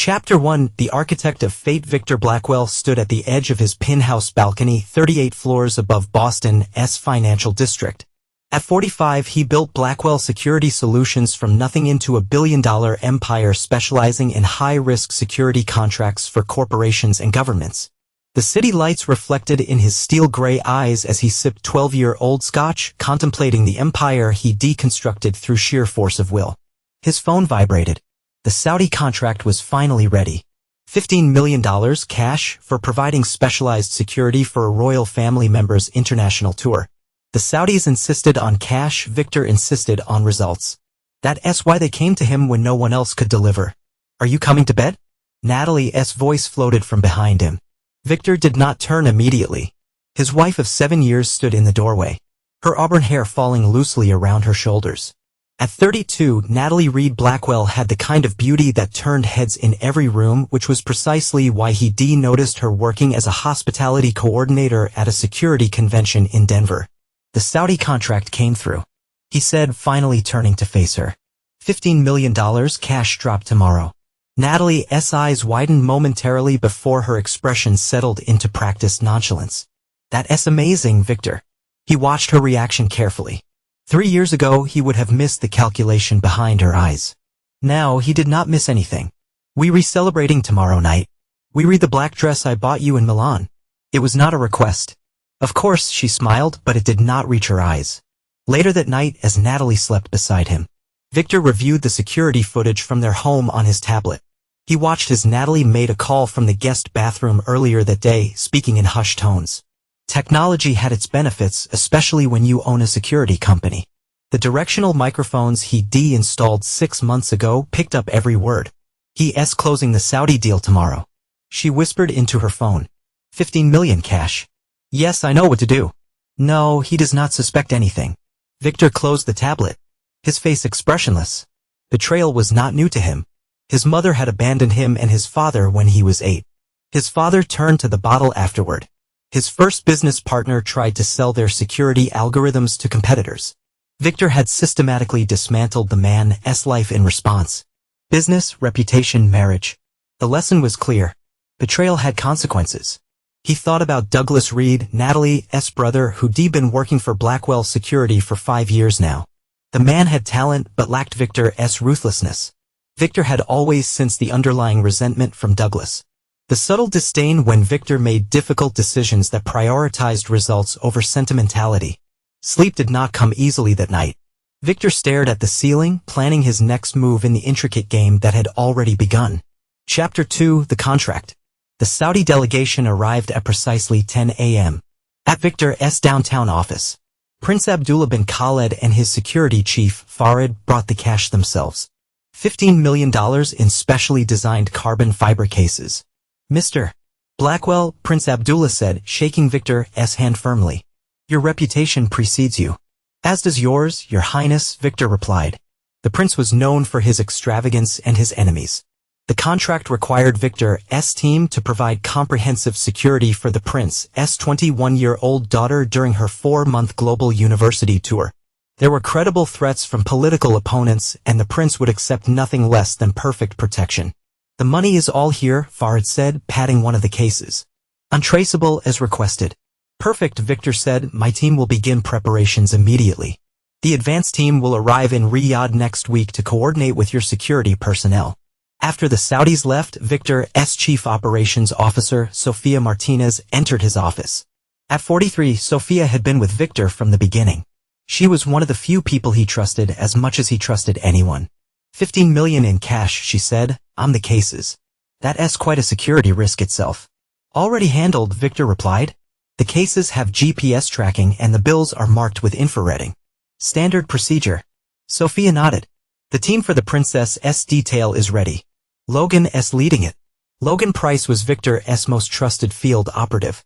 Chapter 1. The architect of fate. Victor Blackwell stood at the edge of his penthouse balcony 38 floors above Boston's financial district. At 45, he built Blackwell Security Solutions from nothing into a billion-dollar empire specializing in high-risk security contracts for corporations and governments. The city lights reflected in his steel-gray eyes as he sipped 12-year-old scotch, contemplating the empire he deconstructed through sheer force of will. His phone vibrated. The Saudi contract was finally ready. $15 million cash for providing specialized security for a royal family member's international tour. The Saudis insisted on cash, Victor insisted on results. That's why they came to him when no one else could deliver. Are you coming to bed? Natalie's voice floated from behind him. Victor did not turn immediately. His wife of 7 years stood in the doorway, her auburn hair falling loosely around her shoulders. At 32, Natalie Reed Blackwell had the kind of beauty that turned heads in every room, which was precisely why he noticed her working as a hospitality coordinator at a security convention in Denver. The Saudi contract came through, he said, finally turning to face her. $15 million cash drop tomorrow. Natalie's eyes widened momentarily before her expression settled into practiced nonchalance. That's amazing, Victor. He watched her reaction carefully. 3 years ago, he would have missed the calculation behind her eyes. Now, he did not miss anything. We re-celebrating tomorrow night. We read the black dress I bought you in Milan. It was not a request. Of course, she smiled, but it did not reach her eyes. Later that night, as Natalie slept beside him, Victor reviewed the security footage from their home on his tablet. He watched as Natalie made a call from the guest bathroom earlier that day, speaking in hushed tones. Technology had its benefits, especially when you own a security company. The directional microphones he installed 6 months ago picked up every word. He's closing the Saudi deal tomorrow. She whispered into her phone. $15 million cash. Yes, I know what to do. No, he does not suspect anything. Victor closed the tablet, his face expressionless. Betrayal was not new to him. His mother had abandoned him and his father when he was 8. His father turned to the bottle afterward. His first business partner tried to sell their security algorithms to competitors. Victor had systematically dismantled the man's life in response. Business, reputation, marriage. The lesson was clear. Betrayal had consequences. He thought about Douglas Reed, Natalie's brother, who'd been working for Blackwell Security for 5 years now. The man had talent but lacked Victor's ruthlessness. Victor had always sensed the underlying resentment from Douglas. The subtle disdain when Victor made difficult decisions that prioritized results over sentimentality. Sleep did not come easily that night. Victor stared at the ceiling, planning his next move in the intricate game that had already begun. Chapter 2. The contract. The Saudi delegation arrived at precisely 10 a.m. at Victor's downtown office. Prince Abdullah bin Khaled and his security chief, Farid, brought the cash themselves. $15 million in specially designed carbon fiber cases. Mr. Blackwell, Prince Abdullah said, shaking Victor's hand firmly. Your reputation precedes you. As does yours, Your Highness, Victor replied. The prince was known for his extravagance and his enemies. The contract required Victor's team to provide comprehensive security for the prince's 21-year-old daughter during her 4-month global university tour. There were credible threats from political opponents, and the prince would accept nothing less than perfect protection. The money is all here, Farid said, patting one of the cases. Untraceable as requested. Perfect, Victor said. My team will begin preparations immediately. The advance team will arrive in Riyadh next week to coordinate with your security personnel. After the Saudis left, Victor's chief operations officer, Sofia Martinez, entered his office. At 43, Sofia had been with Victor from the beginning. She was one of the few people he trusted as much as he trusted anyone. $15 million in cash, she said. I'm the cases. That's quite a security risk itself. Already handled, Victor replied. The cases have GPS tracking and the bills are marked with infrareding. Standard procedure. Sophia nodded. The team for the princess's detail is ready. Logan's leading it. Logan Price was Victor's most trusted field operative.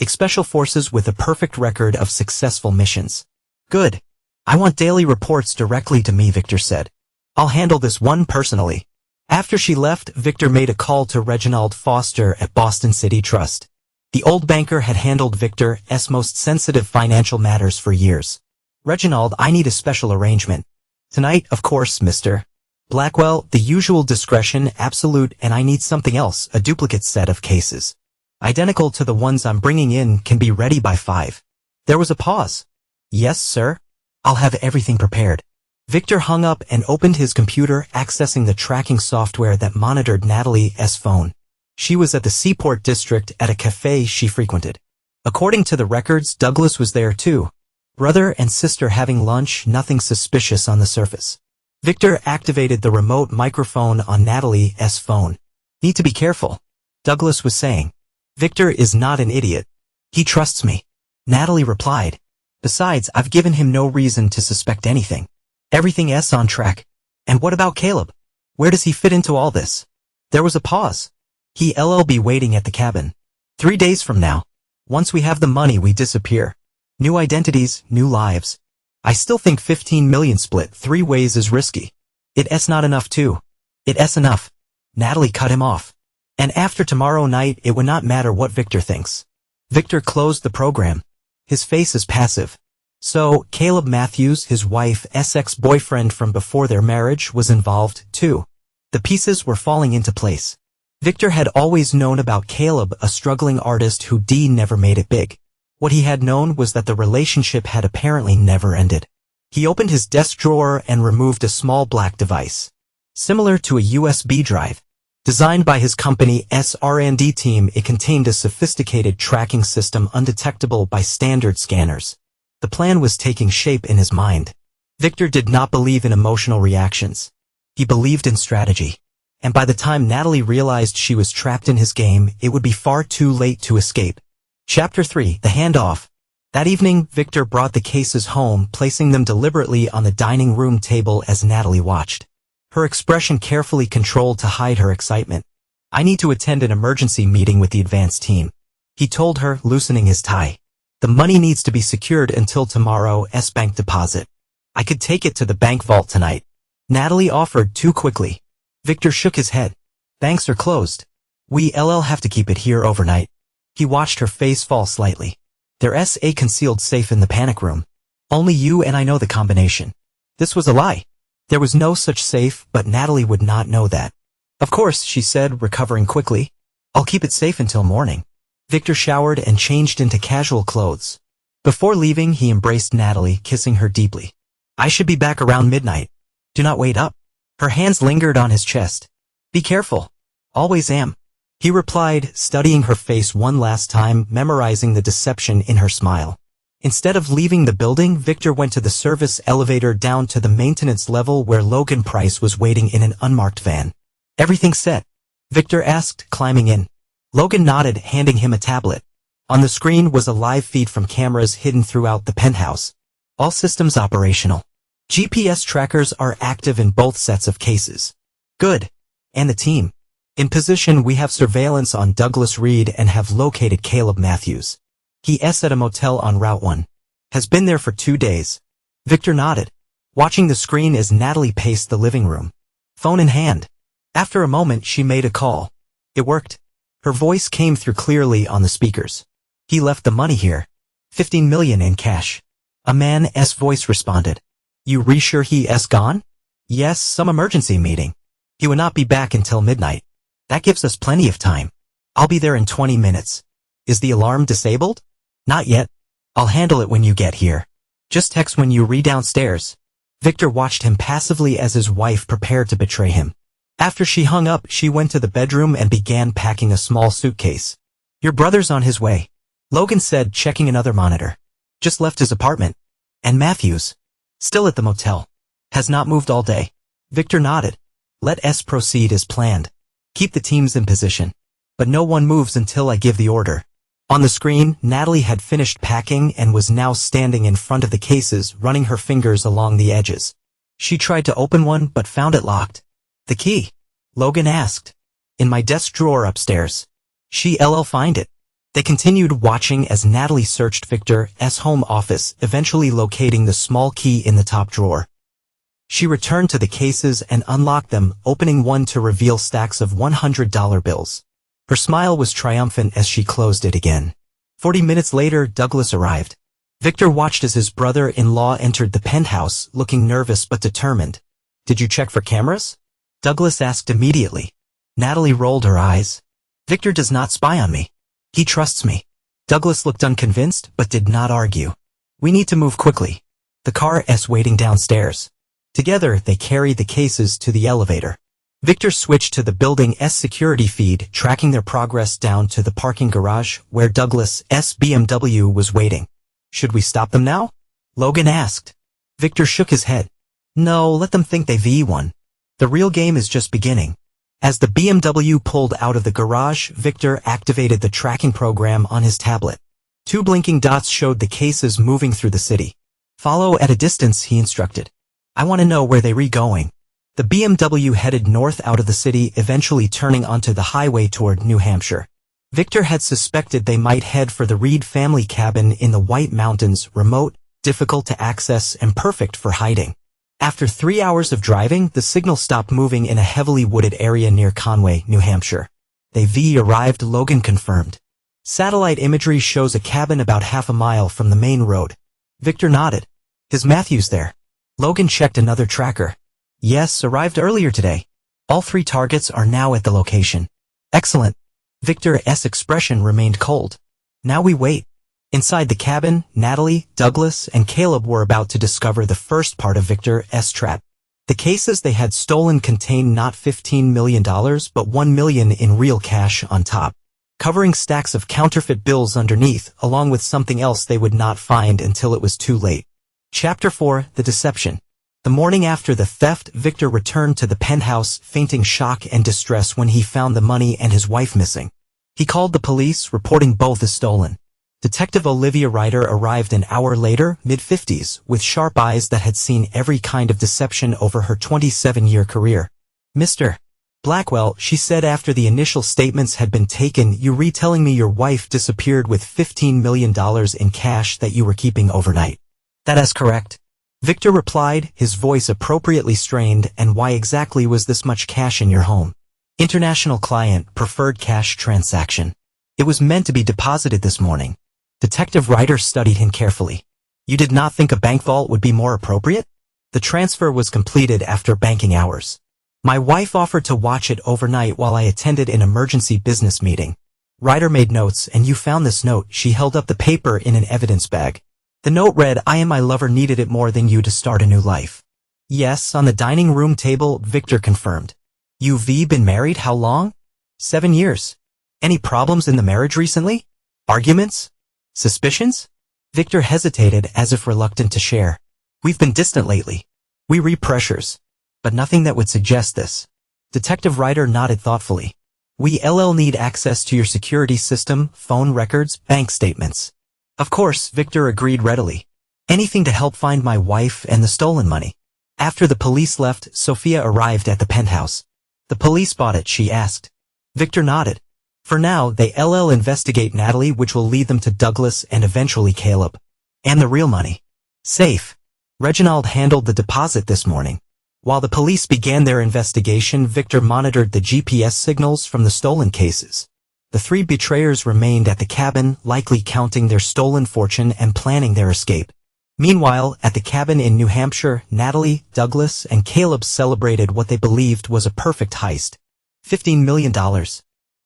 Special forces with a perfect record of successful missions. Good. I want daily reports directly to me, Victor said. I'll handle this one personally. After she left, Victor made a call to Reginald Foster at Boston City Trust. The old banker had handled Victor's most sensitive financial matters for years. Reginald, I need a special arrangement. Tonight, of course, Mr. Blackwell, the usual discretion, absolute, and I need something else, a duplicate set of cases. Identical to the ones I'm bringing in can be ready by 5. There was a pause. Yes, sir. I'll have everything prepared. Victor hung up and opened his computer, accessing the tracking software that monitored Natalie's phone. She was at the Seaport District at a cafe she frequented. According to the records, Douglas was there too. Brother and sister having lunch, nothing suspicious on the surface. Victor activated the remote microphone on Natalie's phone. Need to be careful, Douglas was saying. Victor is not an idiot. He trusts me. Natalie replied. Besides, I've given him no reason to suspect anything. Everything's on track. And what about Caleb? Where does he fit into all this? There was a pause. He'll be waiting at the cabin. 3 days from now. Once we have the money, we disappear. New identities, new lives. I still think 15 million split 3 ways is risky. It's not enough too. It's enough. Natalie cut him off. And after tomorrow night, it would not matter what Victor thinks. Victor closed the program. His face is passive. So, Caleb Matthews, his wife's ex-boyfriend from before their marriage, was involved too. The pieces were falling into place. Victor had always known about Caleb, a struggling artist who never made it big. What he had known was that the relationship had apparently never ended. He opened his desk drawer and removed a small black device. Similar to a USB drive. Designed by his company's R&D team, it contained a sophisticated tracking system undetectable by standard scanners. The plan was taking shape in his mind. Victor did not believe in emotional reactions. He believed in strategy. And by the time Natalie realized she was trapped in his game, it would be far too late to escape. Chapter 3, The Handoff. That evening, Victor brought the cases home, placing them deliberately on the dining room table as Natalie watched. Her expression carefully controlled to hide her excitement. I need to attend an emergency meeting with the advance team, he told her, loosening his tie. The money needs to be secured until tomorrow's bank deposit. I could take it to the bank vault tonight. Natalie offered too quickly. Victor shook his head. Banks are closed. We'll have to keep it here overnight. He watched her face fall slightly. There's a concealed safe in the panic room. Only you and I know the combination. This was a lie. There was no such safe, but Natalie would not know that. Of course, she said, recovering quickly. I'll keep it safe until morning. Victor showered and changed into casual clothes. Before leaving, he embraced Natalie, kissing her deeply. I should be back around midnight. Do not wait up. Her hands lingered on his chest. Be careful. Always am. He replied, studying her face one last time, memorizing the deception in her smile. Instead of leaving the building, Victor went to the service elevator down to the maintenance level where Logan Price was waiting in an unmarked van. Everything set? Victor asked, climbing in. Logan nodded, handing him a tablet. On the screen was a live feed from cameras hidden throughout the penthouse. All systems operational. GPS trackers are active in both sets of cases. Good. And the team. In position, we have surveillance on Douglas Reed and have located Caleb Matthews. He's at a motel on Route 1. Has been there for 2 days. Victor nodded, watching the screen as Natalie paced the living room. Phone in hand. After a moment, she made a call. It worked. Her voice came through clearly on the speakers. He left the money here. 15 million in cash. A man's voice responded. You sure he's gone? Yes, some emergency meeting. He will not be back until midnight. That gives us plenty of time. I'll be there in 20 minutes. Is the alarm disabled? Not yet. I'll handle it when you get here. Just text when you read downstairs. Victor watched him passively as his wife prepared to betray him. After she hung up, she went to the bedroom and began packing a small suitcase. Your brother's on his way, Logan said, checking another monitor. Just left his apartment. And Matthews? Still at the motel. Has not moved all day. Victor nodded. Let's proceed as planned. Keep the teams in position. But no one moves until I give the order. On the screen, Natalie had finished packing and was now standing in front of the cases, running her fingers along the edges. She tried to open one but found it locked. The key? Logan asked. In my desk drawer upstairs. She'll find it. They continued watching as Natalie searched Victor's home office, eventually locating the small key in the top drawer. She returned to the cases and unlocked them, opening one to reveal stacks of $100 bills. Her smile was triumphant as she closed it again. 40 minutes later, Douglas arrived. Victor watched as his brother-in-law entered the penthouse, looking nervous but determined. Did you check for cameras? Douglas asked immediately. Natalie rolled her eyes. Victor does not spy on me. He trusts me. Douglas looked unconvinced, but did not argue. We need to move quickly. The car is waiting downstairs. Together, they carried the cases to the elevator. Victor switched to the building's security feed, tracking their progress down to the parking garage where Douglas's BMW was waiting. Should we stop them now? Logan asked. Victor shook his head. No, let them think they've won. The real game is just beginning. As the BMW pulled out of the garage, Victor activated the tracking program on his tablet. 2 blinking dots showed the cases moving through the city. Follow at a distance, he instructed. I want to know where they're going. The BMW headed north out of the city, eventually turning onto the highway toward New Hampshire. Victor had suspected they might head for the Reed family cabin in the White Mountains, remote, difficult to access, and perfect for hiding. After 3 hours of driving, the signal stopped moving in a heavily wooded area near Conway, New Hampshire. They've arrived, Logan confirmed. Satellite imagery shows a cabin about half a mile from the main road. Victor nodded. Is Matthews there? Logan checked another tracker. Yes, arrived earlier today. All 3 targets are now at the location. Excellent. Victor's expression remained cold. Now we wait. Inside the cabin, Natalie, Douglas, and Caleb were about to discover the first part of Victor's trap. The cases they had stolen contained not $15 million but $1 million in real cash on top, covering stacks of counterfeit bills underneath, along with something else they would not find until it was too late. Chapter 4: The Deception. The morning after the theft, Victor returned to the penthouse, fainting shock and distress when he found the money and his wife missing. He called the police, reporting both as stolen. Detective Olivia Ryder arrived an hour later, mid-50s, with sharp eyes that had seen every kind of deception over her 27-year career. Mr. Blackwell, she said after the initial statements had been taken, you retelling me your wife disappeared with $15 million in cash that you were keeping overnight. That is correct. Victor replied, his voice appropriately strained. And why exactly was this much cash in your home? International client, preferred cash transaction. It was meant to be deposited this morning. Detective Ryder studied him carefully. You did not think a bank vault would be more appropriate? The transfer was completed after banking hours. My wife offered to watch it overnight while I attended an emergency business meeting. Ryder made notes. And you found this note. She held up the paper in an evidence bag. The note read, I and my lover needed it more than you to start a new life. Yes, on the dining room table, Victor confirmed. You've been married how long? 7 years. Any problems in the marriage recently? Arguments? Suspicions? Victor hesitated, as if reluctant to share. We've been distant lately. We repressures. But nothing that would suggest this. Detective Ryder nodded thoughtfully. We need access to your security system, phone records, bank statements. Of course, Victor agreed readily. Anything to help find my wife and the stolen money. After the police left, Sophia arrived at the penthouse. The police bought it, she asked. Victor nodded. For now, they investigate Natalie, which will lead them to Douglas and eventually Caleb. And the real money. Safe. Reginald handled the deposit this morning. While the police began their investigation, Victor monitored the GPS signals from the stolen cases. The 3 betrayers remained at the cabin, likely counting their stolen fortune and planning their escape. Meanwhile, at the cabin in New Hampshire, Natalie, Douglas, and Caleb celebrated what they believed was a perfect heist. $15 million.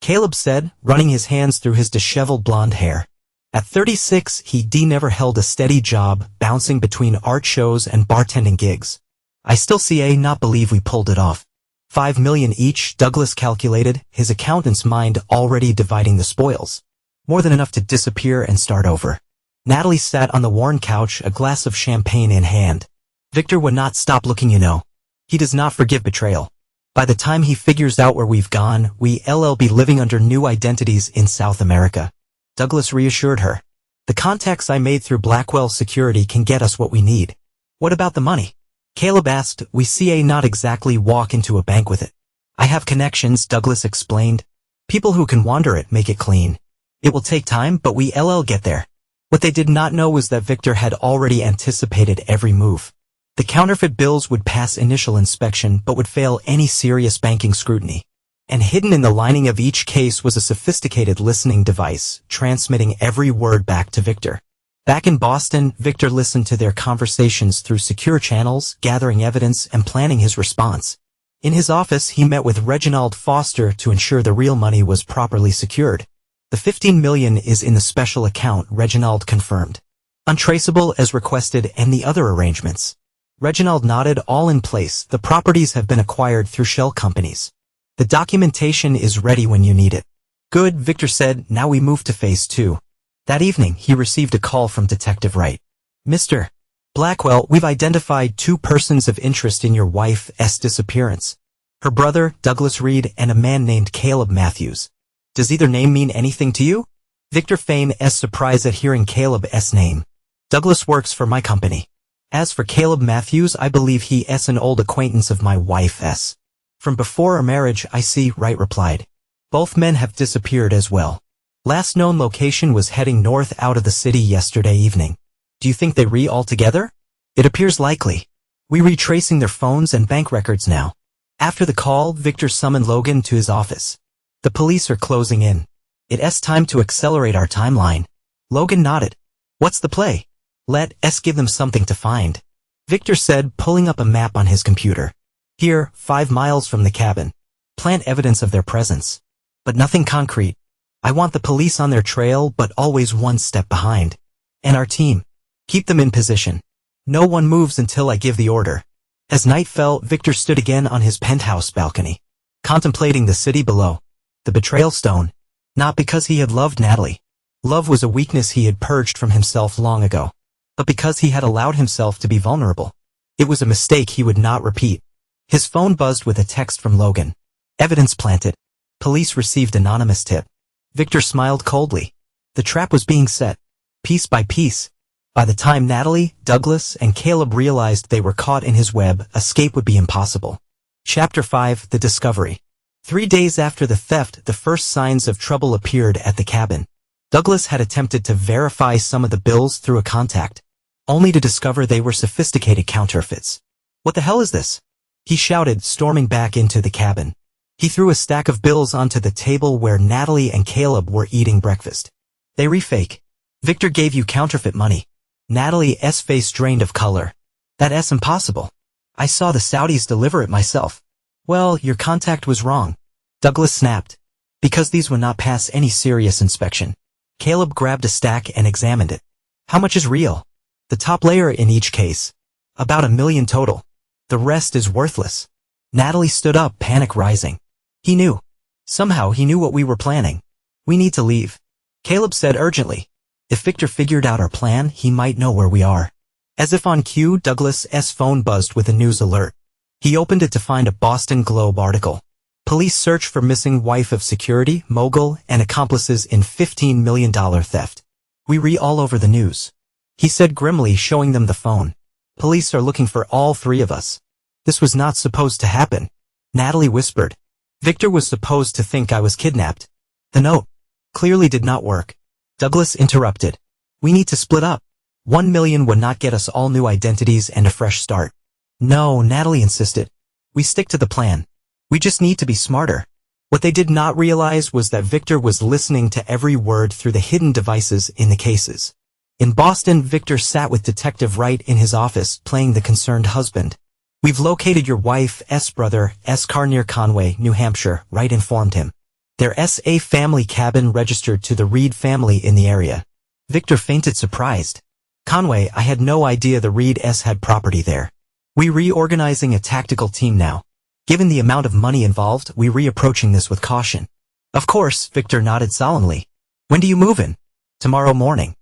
Caleb said, running his hands through his disheveled blonde hair. At 36, he never held a steady job, bouncing between art shows and bartending gigs. I still not believe we pulled it off. $5 million each, Douglas calculated, his accountant's mind already dividing the spoils. More than enough to disappear and start over. Natalie sat on the worn couch, a glass of champagne in hand. Victor would not stop looking, you know. He does not forgive betrayal. By the time he figures out where we've gone, we'll be living under new identities in South America. Douglas reassured her. The contacts I made through Blackwell Security can get us what we need. What about the money? Caleb asked. We not exactly walk into a bank with it. I have connections, Douglas explained. People who can launder it, make it clean. It will take time, but we'll get there. What they did not know was that Victor had already anticipated every move. The counterfeit bills would pass initial inspection but would fail any serious banking scrutiny. And hidden in the lining of each case was a sophisticated listening device, transmitting every word back to Victor. Back in Boston, Victor listened to their conversations through secure channels, gathering evidence and planning his response. In his office, he met with Reginald Foster to ensure the real money was properly secured. The $15 million is in the special account, Reginald confirmed. Untraceable as requested, and the other arrangements. Reginald nodded. All in place. The properties have been acquired through shell companies. The documentation is ready when you need it. Good, Victor said. Now we move to phase 2. That evening, he received a call from Detective Wright. Mr. Blackwell, we've identified 2 persons of interest in your wife's disappearance. Her brother, Douglas Reed, and a man named Caleb Matthews. Does either name mean anything to you? Victor feigned surprise at hearing Caleb's name. Douglas works for my company. As for Caleb Matthews, I believe he's an old acquaintance of my wife's. From before our marriage, I see, Wright replied. Both men have disappeared as well. Last known location was heading north out of the city yesterday evening. Do you think they all together? It appears likely. We're retracing their phones and bank records now. After the call, Victor summoned Logan to his office. The police are closing in. It's time to accelerate our timeline. Logan nodded. What's the play? Let's give them something to find. Victor said, pulling up a map on his computer. Here, 5 miles from the cabin. Plant evidence of their presence. But nothing concrete. I want the police on their trail, but always one step behind. And our team. Keep them in position. No one moves until I give the order. As night fell, Victor stood again on his penthouse balcony, contemplating the city below. The betrayal stone. Not because he had loved Natalie. Love was a weakness he had purged from himself long ago. But because he had allowed himself to be vulnerable. It was a mistake he would not repeat. His phone buzzed with a text from Logan. Evidence planted. Police received anonymous tip. Victor smiled coldly. The trap was being set. Piece by piece. By the time Natalie, Douglas, and Caleb realized they were caught in his web, escape would be impossible. Chapter 5, The Discovery. 3 days after the theft, the first signs of trouble appeared at the cabin. Douglas had attempted to verify some of the bills through a contact, only to discover they were sophisticated counterfeits. What the hell is this? He shouted, storming back into the cabin. He threw a stack of bills onto the table where Natalie and Caleb were eating breakfast. They refake. Victor gave you counterfeit money. Natalie's face drained of color. That's impossible. I saw the Saudis deliver it myself. Well, your contact was wrong. Douglas snapped. Because these would not pass any serious inspection. Caleb grabbed a stack and examined it. How much is real? The top layer in each case. About $1 million total. The rest is worthless. Natalie stood up, panic rising. He knew. Somehow he knew what we were planning. We need to leave. Caleb said urgently. If Victor figured out our plan, he might know where we are. As if on cue, Douglas's phone buzzed with a news alert. He opened it to find a Boston Globe article. Police search for missing wife of security, mogul, and accomplices in $15 million theft. We read all over the news. He said grimly, showing them the phone. Police are looking for all 3 of us. This was not supposed to happen. Natalie whispered. Victor was supposed to think I was kidnapped. The note clearly did not work. Douglas interrupted. We need to split up. $1 million would not get us all new identities and a fresh start. No, Natalie insisted. We stick to the plan. We just need to be smarter. What they did not realize was that Victor was listening to every word through the hidden devices in the cases. In Boston, Victor sat with Detective Wright in his office, playing the concerned husband. We've located your wife's brother's car near Conway, New Hampshire, Wright informed him. There's a family cabin registered to the Reed family in the area. Victor fainted surprised. Conway, I had no idea the Reeds had property there. We're reorganizing a tactical team now. Given the amount of money involved, we're reapproaching this with caution. Of course, Victor nodded solemnly. When do you move in? Tomorrow morning.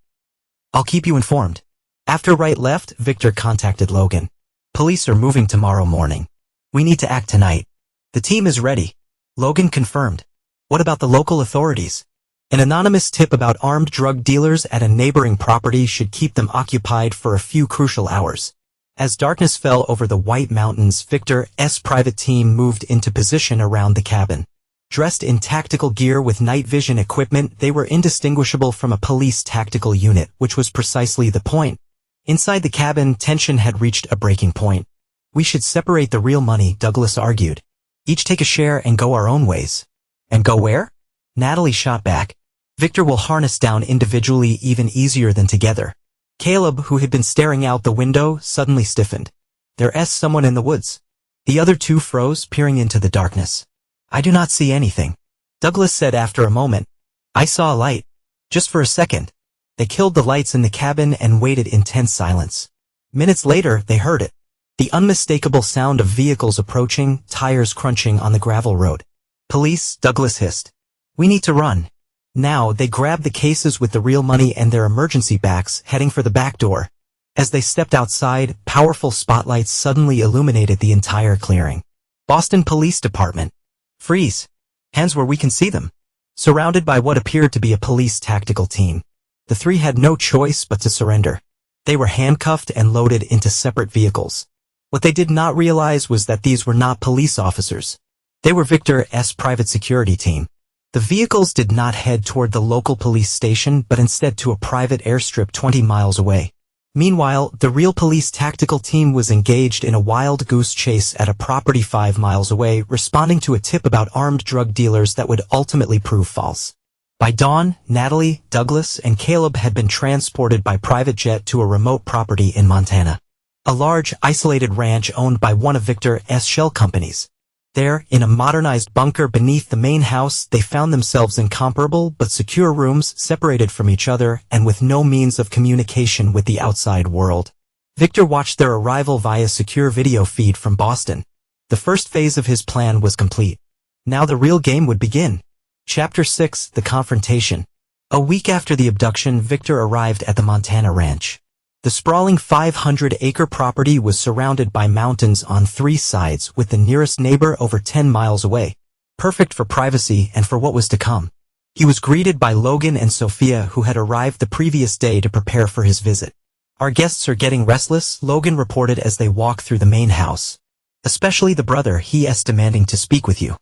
I'll keep you informed. After Wright left, Victor contacted Logan. Police are moving tomorrow morning. We need to act tonight. The team is ready. Logan confirmed. What about the local authorities? An anonymous tip about armed drug dealers at a neighboring property should keep them occupied for a few crucial hours. As darkness fell over the White Mountains, Victor's private team moved into position around the cabin. Dressed in tactical gear with night vision equipment, they were indistinguishable from a police tactical unit, which was precisely the point. Inside the cabin, tension had reached a breaking point. We should separate the real money, Douglas argued. Each take a share and go our own ways. And go where? Natalie shot back. Victor will harness down individually even easier than together. Caleb, who had been staring out the window, suddenly stiffened. There's someone in the woods. The other two froze, peering into the darkness. I do not see anything, Douglas said after a moment. I saw a light. Just for a second. They killed the lights in the cabin and waited in tense silence. Minutes later, they heard it. The unmistakable sound of vehicles approaching, tires crunching on the gravel road. Police, Douglas hissed. We need to run. Now, they grabbed the cases with the real money and their emergency bags, heading for the back door. As they stepped outside, powerful spotlights suddenly illuminated the entire clearing. Boston Police Department. Freeze. Hands where we can see them. Surrounded by what appeared to be a police tactical team. The three had no choice but to surrender. They were handcuffed and loaded into separate vehicles. What they did not realize was that these were not police officers. They were Victor's private security team. The vehicles did not head toward the local police station but instead to a private airstrip 20 miles away. Meanwhile, the real police tactical team was engaged in a wild goose chase at a property 5 miles away, responding to a tip about armed drug dealers that would ultimately prove false. By dawn, Natalie, Douglas, and Caleb had been transported by private jet to a remote property in Montana. A large, isolated ranch owned by one of Victor's shell companies. There, in a modernized bunker beneath the main house, they found themselves in comparable but secure rooms separated from each other and with no means of communication with the outside world. Victor watched their arrival via secure video feed from Boston. The first phase of his plan was complete. Now the real game would begin. Chapter 6, The Confrontation. A week after the abduction, Victor arrived at the Montana ranch. The sprawling 500-acre property was surrounded by mountains on 3 sides, with the nearest neighbor over 10 miles away. Perfect for privacy and for what was to come. He was greeted by Logan and Sophia, who had arrived the previous day to prepare for his visit. Our guests are getting restless, Logan reported as they walked through the main house. Especially the brother, he's demanding to speak with you.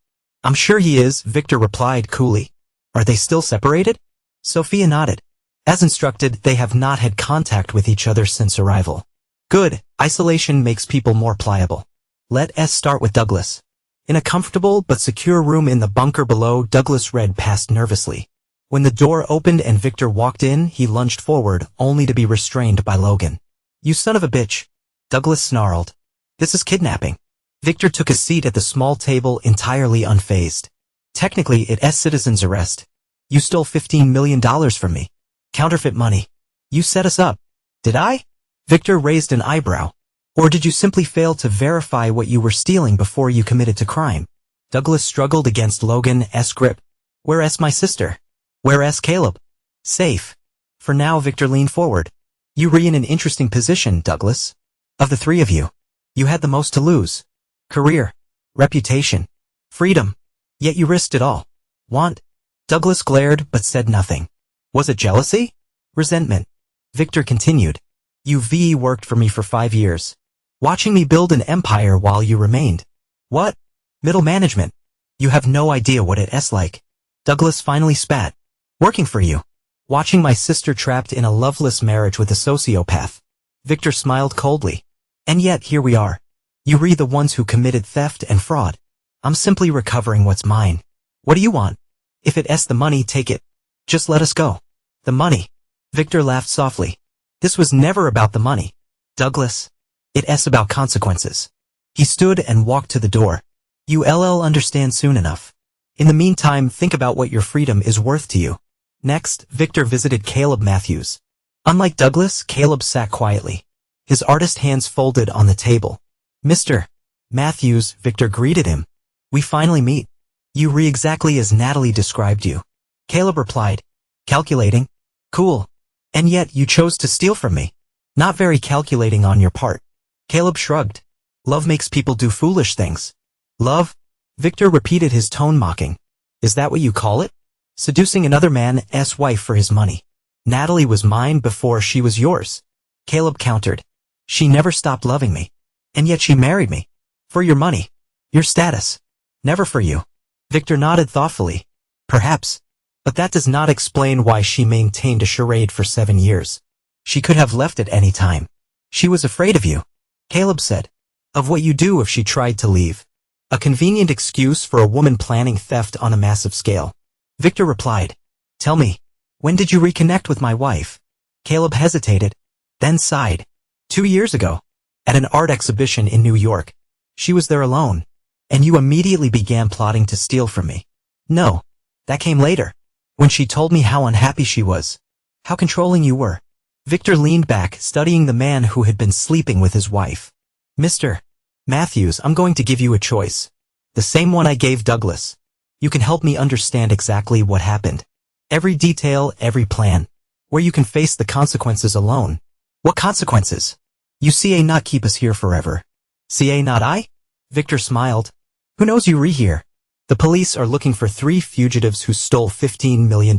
I'm sure he is, Victor replied coolly. Are they still separated? Sophia nodded. As instructed, they have not had contact with each other since arrival. Good, isolation makes people more pliable. Let's start with Douglas. In a comfortable but secure room in the bunker below, Douglas read past nervously. When the door opened and Victor walked in, he lunged forward, only to be restrained by Logan. You son of a bitch, Douglas snarled. This is kidnapping. Victor took a seat at the small table, entirely unfazed. Technically, it's citizen's arrest. You stole $15 million from me. Counterfeit money. You set us up. Did I? Victor raised an eyebrow. Or did you simply fail to verify what you were stealing before you committed to crime? Douglas struggled against Logan's grip. Where's my sister? Where's Caleb? Safe. For now, Victor leaned forward. You're in an interesting position, Douglas. Of the three of you, you had the most to lose. Career. Reputation. Freedom. Yet you risked it all. Want? Douglas glared but said nothing. Was it jealousy? Resentment? Victor continued. You worked for me for 5 years. Watching me build an empire while you remained. What? Middle management. You have no idea what it's like. Douglas finally spat. Working for you. Watching my sister trapped in a loveless marriage with a sociopath. Victor smiled coldly. And yet here we are. You're the ones who committed theft and fraud. I'm simply recovering what's mine. What do you want? If it's the money, take it. Just let us go. The money. Victor laughed softly. This was never about the money. Douglas. It's about consequences. He stood and walked to the door. You'll understand soon enough. In the meantime, think about what your freedom is worth to you. Next, Victor visited Caleb Matthews. Unlike Douglas, Caleb sat quietly. His artist hands folded on the table. Mr. Matthews, Victor greeted him. We finally meet. You're exactly as Natalie described you. Caleb replied. Calculating? Cool. And yet you chose to steal from me. Not very calculating on your part. Caleb shrugged. Love makes people do foolish things. Love? Victor repeated, his tone mocking. Is that what you call it? Seducing another man's wife for his money. Natalie was mine before she was yours. Caleb countered. She never stopped loving me. And yet she married me. For your money. Your status. Never for you. Victor nodded thoughtfully. Perhaps. But that does not explain why she maintained a charade for 7 years. She could have left at any time. She was afraid of you. Caleb said. Of what you do if she tried to leave. A convenient excuse for a woman planning theft on a massive scale. Victor replied. Tell me, when did you reconnect with my wife? Caleb hesitated. then sighed. 2 years ago, at an art exhibition in New York, she was there alone, and you immediately began plotting to steal from me. No, that came later, when she told me how unhappy she was, how controlling you were. Victor leaned back, studying the man who had been sleeping with his wife. Mr. Matthews, I'm going to give you a choice. The same one I gave Douglas. You can help me understand exactly what happened. Every detail, every plan. Where you can face the consequences alone. What consequences? You CA not keep us here forever. CA not I? Victor smiled. Who knows you here? The police are looking for 3 fugitives who stole $15 million.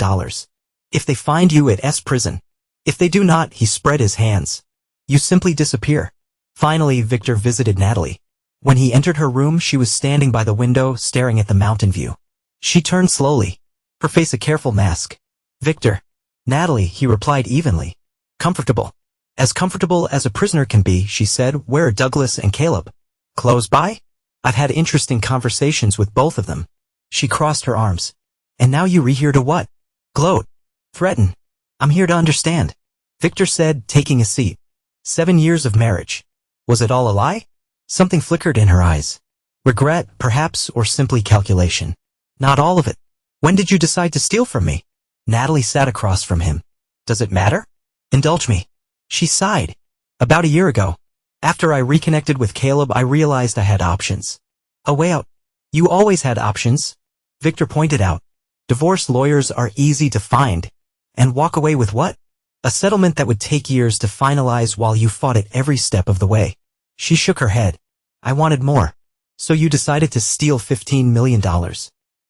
If they find you at S prison. If they do not, he spread his hands. You simply disappear. Finally, Victor visited Natalie. When he entered her room, she was standing by the window, staring at the mountain view. She turned slowly, her face a careful mask. Victor. Natalie, he replied evenly. Comfortable. As comfortable as a prisoner can be, she said. Where are Douglas and Caleb? Close by? I've had interesting conversations with both of them. She crossed her arms. And now you here to what? Gloat. Threaten. I'm here to understand. Victor said, taking a seat. 7 years of marriage. Was it all a lie? Something flickered in her eyes. Regret, perhaps, or simply calculation. Not all of it. When did you decide to steal from me? Natalie sat across from him. Does it matter? Indulge me. She sighed. About a year ago. After I reconnected with Caleb, I realized I had options. A way out. You always had options. Victor pointed out. Divorce lawyers are easy to find. And walk away with what? A settlement that would take years to finalize while you fought it every step of the way. She shook her head. I wanted more. So you decided to steal $15 million.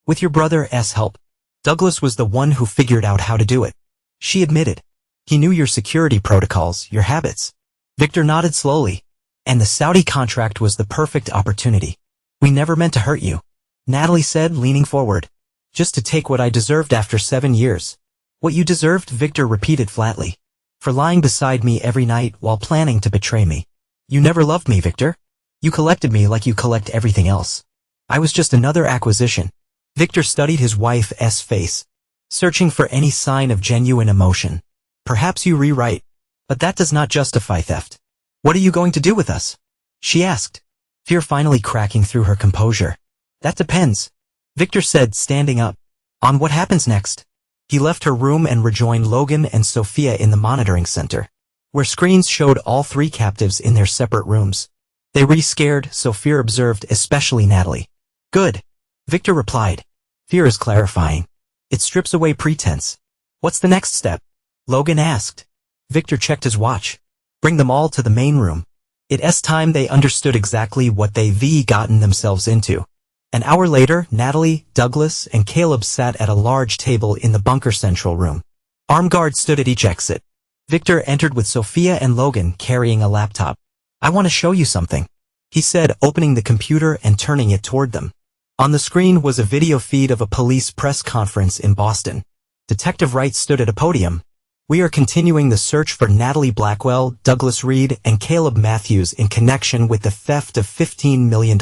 With your brother's help. Douglas was the one who figured out how to do it. She admitted. He knew your security protocols, your habits. Victor nodded slowly. And the Saudi contract was the perfect opportunity. We never meant to hurt you. Natalie said, leaning forward. Just to take what I deserved after 7 years. What you deserved, Victor repeated flatly. For lying beside me every night while planning to betray me. You never loved me, Victor. You collected me like you collect everything else. I was just another acquisition. Victor studied his wife's face, searching for any sign of genuine emotion. Perhaps you rewrite, but that does not justify theft. What are you going to do with us? She asked, fear finally cracking through her composure. That depends, Victor said, standing up. On what happens next. He left her room and rejoined Logan and Sophia in the monitoring center, where screens showed all 3 captives in their separate rooms. They re-scared, Sophia observed, especially Natalie. Good, Victor replied. Fear is clarifying. It strips away pretense. What's the next step? Logan asked. Victor checked his watch. Bring them all to the main room. It's time. They understood exactly what they've gotten themselves into. An hour later, Natalie, Douglas, and Caleb sat at a large table in the bunker central room. Armed guards stood at each exit. Victor entered with Sophia and Logan carrying a laptop. I want to show you something, he said, opening the computer and turning it toward them. On the screen was a video feed of a police press conference in Boston. Detective Wright stood at a podium. We are continuing the search for Natalie Blackwell, Douglas Reed, and Caleb Matthews in connection with the theft of $15 million.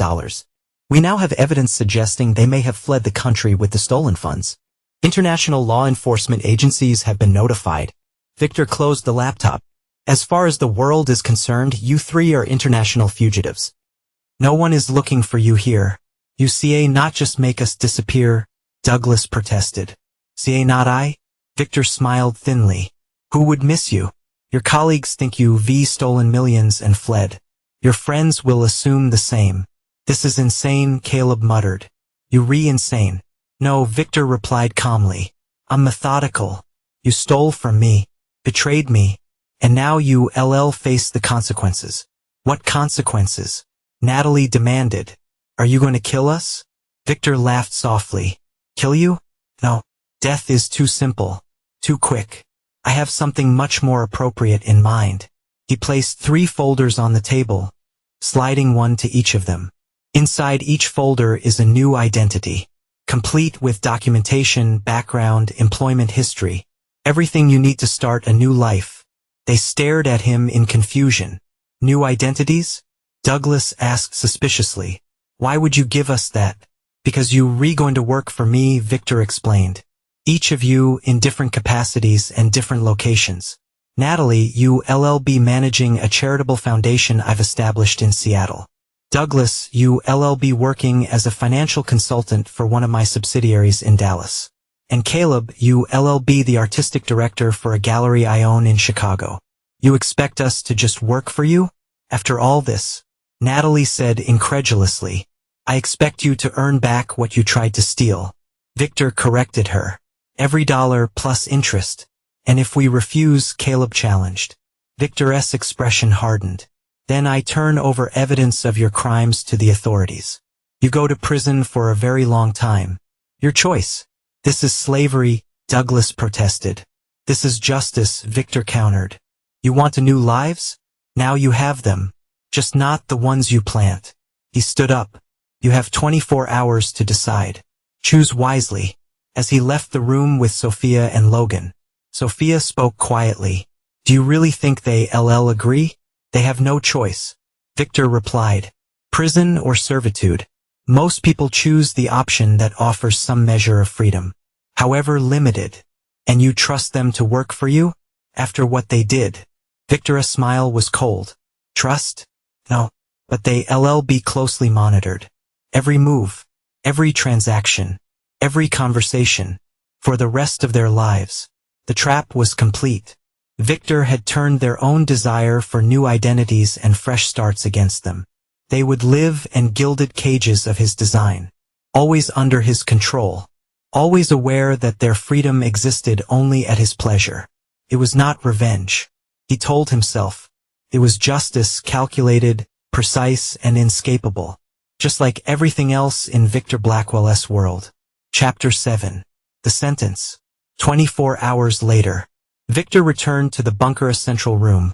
We now have evidence suggesting they may have fled the country with the stolen funds. International law enforcement agencies have been notified. Victor closed the laptop. As far as the world is concerned, you 3 are international fugitives. No one is looking for you here. You CA not just make us disappear, Douglas protested. CA not I? Victor smiled thinly. Who would miss you? Your colleagues think you've stolen millions and fled. Your friends will assume the same. This is insane, Caleb muttered. You insane. No, Victor replied calmly. I'm methodical. You stole from me, betrayed me, and now you face the consequences. What consequences? Natalie demanded. Are you going to kill us? Victor laughed softly. Kill you? No. Death is too simple. Too quick. I have something much more appropriate in mind. He placed 3 folders on the table, sliding one to each of them. Inside each folder is a new identity, complete with documentation, background, employment history, everything you need to start a new life. They stared at him in confusion. New identities? Douglas asked suspiciously. Why would you give us that? Because you going to work for me, Victor explained. Each of you in different capacities and different locations. Natalie, you LLB managing a charitable foundation I've established in Seattle. Douglas, you LLB working as a financial consultant for one of my subsidiaries in Dallas. And Caleb, you LLB the artistic director for a gallery I own in Chicago. You expect us to just work for you? After all this, Natalie said incredulously, I expect you to earn back what you tried to steal. Victor corrected her. Every dollar plus interest. And if we refuse, Caleb challenged. Victor's expression hardened. Then I turn over evidence of your crimes to the authorities. You go to prison for a very long time. Your choice. This is slavery, Douglas protested. This is justice, Victor countered. You want new lives? Now you have them. Just not the ones you plant. He stood up. You have 24 hours to decide. Choose wisely. As he left the room with Sophia and Logan, Sophia spoke quietly. Do you really think they agree? They have no choice. Victor replied. Prison or servitude. Most people choose the option that offers some measure of freedom, however limited. And you trust them to work for you? After what they did. Victor's smile was cold. Trust? No. But they be closely monitored. Every move, every transaction, every conversation, for the rest of their lives. The trap was complete. Victor had turned their own desire for new identities and fresh starts against them. They would live in gilded cages of his design, always under his control, always aware that their freedom existed only at his pleasure. It was not revenge, he told himself. It was justice, calculated, precise, and inescapable, just like everything else in Victor Blackwell's world. Chapter 7. The Sentence. 24 hours later, Victor returned to the bunker's central room,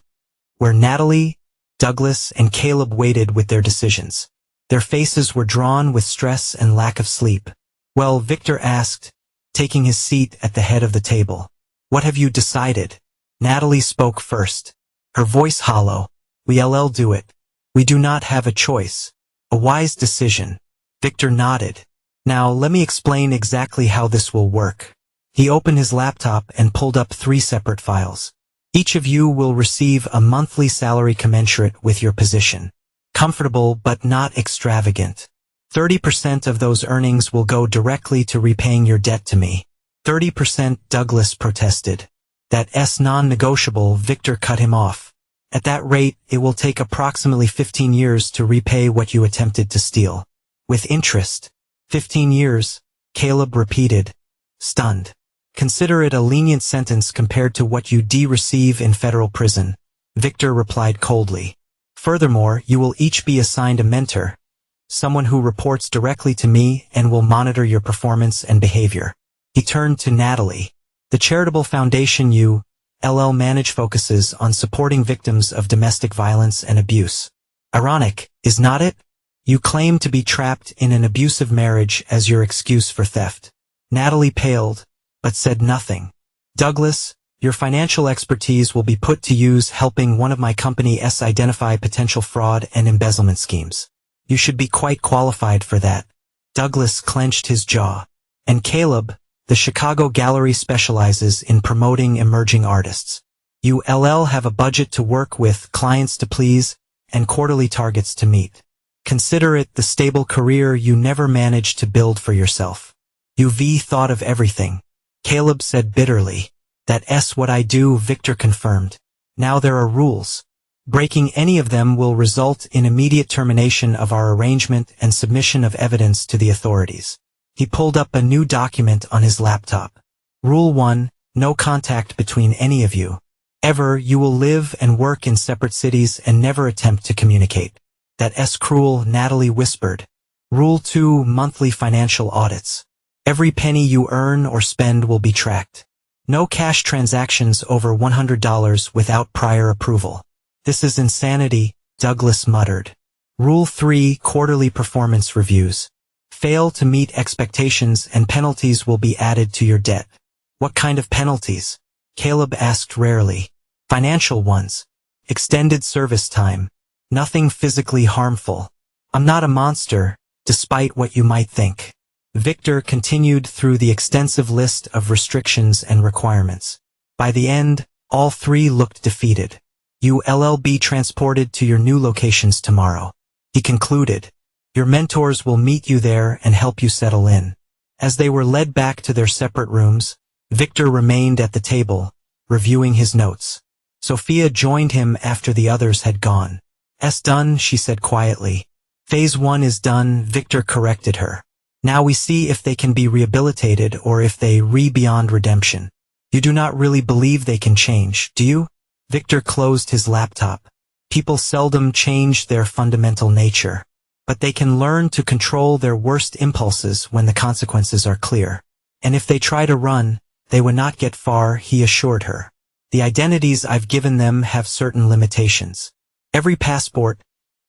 where Natalie, Douglas, and Caleb waited with their decisions. Their faces were drawn with stress and lack of sleep. Well, Victor asked, taking his seat at the head of the table. What have you decided? Natalie spoke first, her voice hollow. We do it. We do not have a choice. A wise decision. Victor nodded. Now let me explain exactly how this will work. He opened his laptop and pulled up 3 separate files. Each of you will receive a monthly salary commensurate with your position. Comfortable but not extravagant. 30% of those earnings will go directly to repaying your debt to me. 30%, Douglas protested. That's non-negotiable, Victor cut him off. At that rate, it will take approximately 15 years to repay what you attempted to steal. With interest. 15 years, Caleb repeated, stunned. Consider it a lenient sentence compared to what you receive in federal prison, Victor replied coldly. Furthermore, you will each be assigned a mentor, someone who reports directly to me and will monitor your performance and behavior. He turned to Natalie. The charitable foundation you manage focuses on supporting victims of domestic violence and abuse. Ironic, is not it? You claim to be trapped in an abusive marriage as your excuse for theft. Natalie paled, but said nothing. Douglas, your financial expertise will be put to use helping one of my company's identify potential fraud and embezzlement schemes. You should be quite qualified for that. Douglas clenched his jaw. And Caleb, the Chicago Gallery specializes in promoting emerging artists. You have a budget to work with, clients to please, and quarterly targets to meet. Consider it the stable career you never managed to build for yourself. You thought of everything. Caleb said bitterly. That's what I do, Victor confirmed. Now there are rules. Breaking any of them will result in immediate termination of our arrangement and submission of evidence to the authorities. He pulled up a new document on his laptop. Rule 1, no contact between any of you. Ever, you will live and work in separate cities and never attempt to communicate. That's cruel, Natalie whispered. Rule 2, monthly financial audits. Every penny you earn or spend will be tracked. No cash transactions over $100 without prior approval. This is insanity, Douglas muttered. Rule 3, quarterly performance reviews. Fail to meet expectations and penalties will be added to your debt. What kind of penalties? Caleb asked rarely. Financial ones. Extended service time. Nothing physically harmful. I'm not a monster, despite what you might think. Victor continued through the extensive list of restrictions and requirements. By the end, All three looked defeated. You'll be transported to your new locations tomorrow, he concluded. Your mentors will meet you there and help you settle in. As they were led back to their separate rooms, Victor remained at the table, reviewing his notes. Sophia joined him after the others had gone. Done, she said quietly. Phase 1 is done, Victor corrected her. Now we see if they can be rehabilitated or if they beyond redemption. You do not really believe they can change, do you? Victor closed his laptop. People seldom change their fundamental nature, but they can learn to control their worst impulses when the consequences are clear. And if they try to run, they will not get far, he assured her. The identities I've given them have certain limitations. Every passport,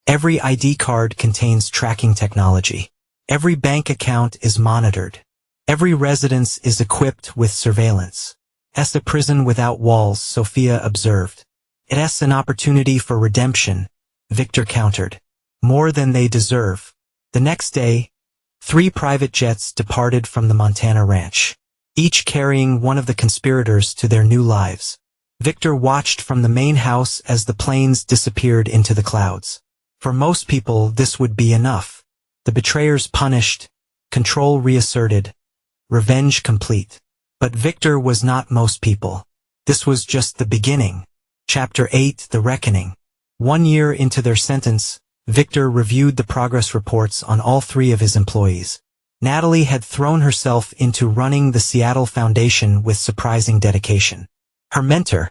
every ID card contains tracking technology. Every bank account is monitored. Every residence is equipped with surveillance. It's a prison without walls, Sophia observed. It's an opportunity for redemption, Victor countered. More than they deserve. The next day, 3 private jets departed from the Montana ranch, each carrying one of the conspirators to their new lives. Victor watched from the main house as the planes disappeared into the clouds. For most people, this would be enough. The betrayers punished, control reasserted, revenge complete. But Victor was not most people. This was just the beginning. Chapter 8, The Reckoning. 1 year into their sentence, Victor reviewed the progress reports on all 3 of his employees. Natalie had thrown herself into running the Seattle Foundation with surprising dedication. Her mentor,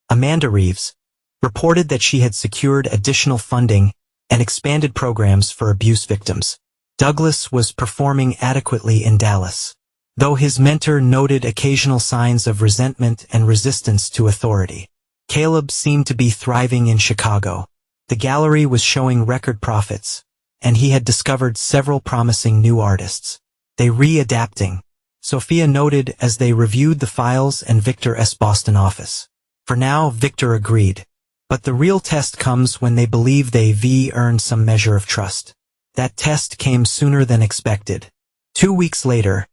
Amanda Reeves, reported that she had secured additional funding and expanded programs for abuse victims. Douglas was performing adequately in Dallas, though his mentor noted occasional signs of resentment and resistance to authority. Caleb seemed to be thriving in Chicago. The gallery was showing record profits, and he had discovered several promising new artists. They readapting, Sophia noted as they reviewed the files and Victor's Boston office. For now, Victor agreed. But the real test comes when they believe they've earned some measure of trust. That test came sooner than expected. 2 weeks later,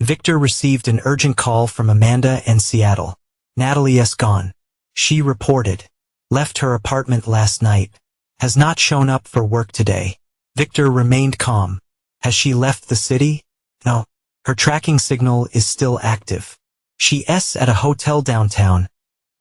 Victor received an urgent call from Amanda in Seattle. Natalie's gone, she reported. Left her apartment last night. Has not shown up for work today. Victor remained calm. Has she left the city? No. Her tracking signal is still active. She's at a hotel downtown,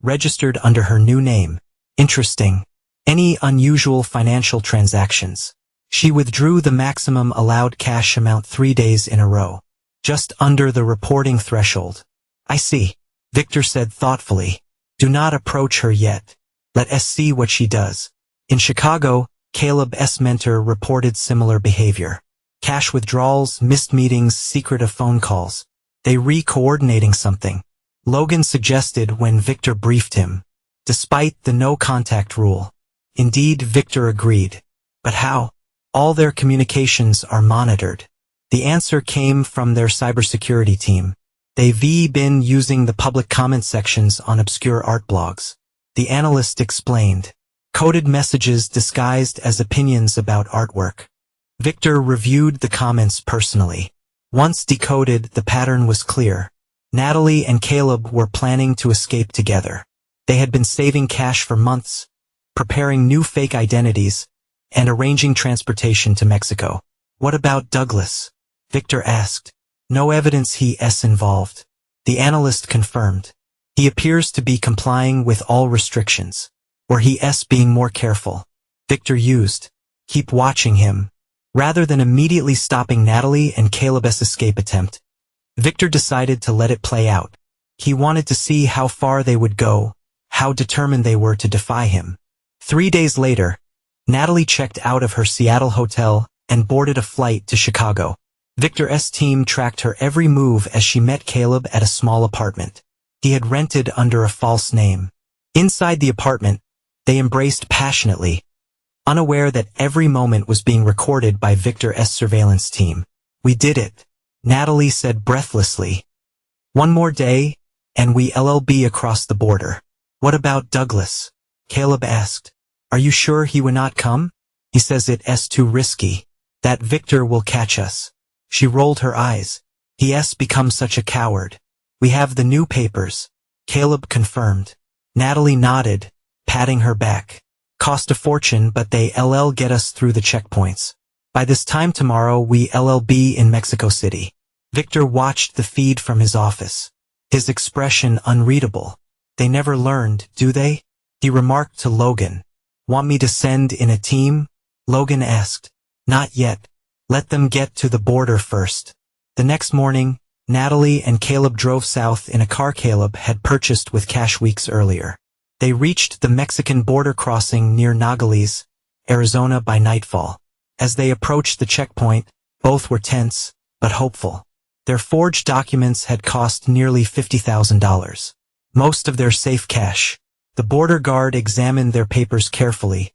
registered under her new name. Interesting. Any unusual financial transactions? She withdrew the maximum allowed cash amount 3 days in a row, just under the reporting threshold. I see, Victor said thoughtfully. Do not approach her yet. Let us see what she does. In Chicago, Caleb's mentor reported similar behavior. Cash withdrawals, missed meetings, secretive phone calls. They coordinating something, Logan suggested when Victor briefed him. Despite the no-contact rule. Indeed, Victor agreed. But how? All their communications are monitored. The answer came from their cybersecurity team. They've been using the public comment sections on obscure art blogs. The analyst explained. Coded messages disguised as opinions about artwork. Victor reviewed the comments personally. Once decoded, the pattern was clear. Natalie and Caleb were planning to escape together. They had been saving cash for months, preparing new fake identities, and arranging transportation to Mexico. What about Douglas? Victor asked. No evidence he's involved. The analyst confirmed. He appears to be complying with all restrictions. Or he's being more careful. Victor used. Keep watching him. Rather than immediately stopping Natalie and Caleb's escape attempt, Victor decided to let it play out. He wanted to see how far they would go, how determined they were to defy him. 3 days later, Natalie checked out of her Seattle hotel and boarded a flight to Chicago. Victor's team tracked her every move as she met Caleb at a small apartment he had rented under a false name. Inside the apartment, they embraced passionately, unaware that every moment was being recorded by Victor's surveillance team. We did it, Natalie said breathlessly. One more day, and we'll be across the border. What about Douglas? Caleb asked. Are you sure he will not come? He says it's too risky. That Victor will catch us. She rolled her eyes. He's become such a coward. We have the new papers. Caleb confirmed. Natalie nodded, patting her back. Cost a fortune, but they'll get us through the checkpoints. By this time tomorrow we'll be in Mexico City. Victor watched the feed from his office. His expression unreadable. They never learned, do they? He remarked to Logan. Want me to send in a team? Logan asked. Not yet. Let them get to the border first. The next morning, Natalie and Caleb drove south in a car Caleb had purchased with cash weeks earlier. They reached the Mexican border crossing near Nogales, Arizona by nightfall. As they approached the checkpoint, both were tense, but hopeful. Their forged documents had cost nearly $50,000. Most of their safe cash. The border guard examined their papers carefully,